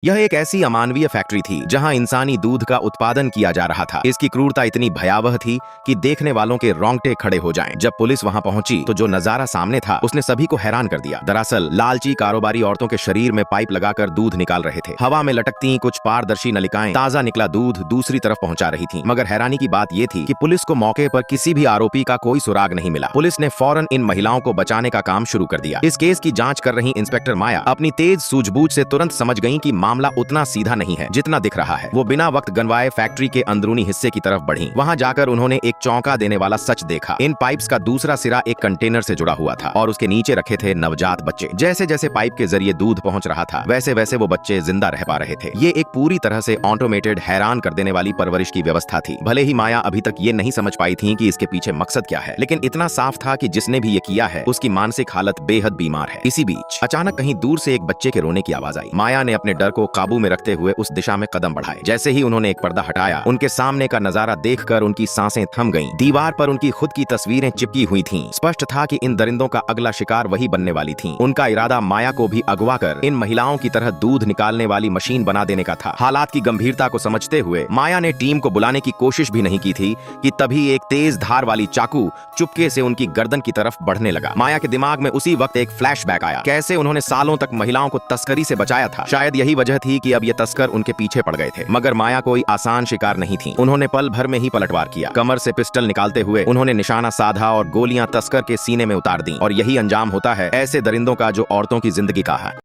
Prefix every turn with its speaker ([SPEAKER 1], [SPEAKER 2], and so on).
[SPEAKER 1] यह एक ऐसी अमानवीय फैक्ट्री थी जहां इंसानी दूध का उत्पादन किया जा रहा था। इसकी क्रूरता इतनी भयावह थी कि देखने वालों के रोंगटे खड़े हो जाएं। जब पुलिस वहां पहुंची तो जो नजारा सामने था उसने सभी को हैरान कर दिया। दरअसल लालची कारोबारी औरतों के शरीर में पाइप लगाकर दूध निकाल रहे थे। हवा में लटकती कुछ पारदर्शी नलिकाएं ताजा निकला दूध दूसरी तरफ पहुंचा रही थी। मगर हैरानी की बात यह थी कि पुलिस को मौके पर किसी भी आरोपी का कोई सुराग नहीं मिला। पुलिस ने फौरन इन महिलाओं को बचाने का काम शुरू कर दिया। इस केस की जांच कर रही इंस्पेक्टर माया अपनी तेज सूझबूझ से तुरंत समझ गईं कि मामला उतना सीधा नहीं है जितना दिख रहा है। वो बिना वक्त गंवाए फैक्ट्री के अंदरूनी हिस्से की तरफ बढ़ी। वहां जाकर उन्होंने एक चौंका देने वाला सच देखा। इन पाइप्स का दूसरा सिरा एक कंटेनर से जुड़ा हुआ था और उसके नीचे रखे थे नवजात बच्चे। जैसे जैसे पाइप के जरिए दूध पहुंच रहा था वैसे वैसे वो बच्चे जिंदा रह पा रहे थे। ये एक पूरी तरह से ऑटोमेटेड हैरान कर देने वाली परवरिश की व्यवस्था थी। भले ही माया अभी तक ये नहीं समझ पाई थी कि इसके पीछे मकसद क्या है, लेकिन इतना साफ था कि जिसने भी ये किया है उसकी मानसिक हालत बेहद बीमार है। इसी बीच अचानक कहीं दूर से एक बच्चे के रोने की आवाज आई। माया ने अपने डर को काबू में रखते हुए उस दिशा में कदम बढ़ाए। जैसे ही उन्होंने एक पर्दा हटाया उनके सामने का नजारा देखकर उनकी सांसें थम गईं। दीवार पर उनकी खुद की तस्वीरें चिपकी हुई थीं। स्पष्ट था कि इन दरिंदों का अगला शिकार वही बनने वाली थी। उनका इरादा माया को भी अगवा कर इन महिलाओं की तरह दूध निकालने वाली मशीन बना देने का था। हालात की गंभीरता को समझते हुए माया ने टीम को बुलाने की कोशिश भी नहीं की थी कि तभी एक तेज धार वाली चाकू चुपके से उनकी गर्दन की तरफ बढ़ने लगा। माया के दिमाग में उसी वक्त एक फ्लैशबैक आया। कैसे उन्होंने सालों तक महिलाओं को तस्करी से बचाया था। शायद यही वजह थी कि अब ये तस्कर उनके पीछे पड़ गए थे। मगर माया कोई आसान शिकार नहीं थी। उन्होंने पल भर में ही पलटवार किया। कमर से पिस्टल निकालते हुए उन्होंने निशाना साधा और गोलियां तस्कर के सीने में उतार दी। और यही अंजाम होता है ऐसे दरिंदों का जो औरतों की जिंदगी का है।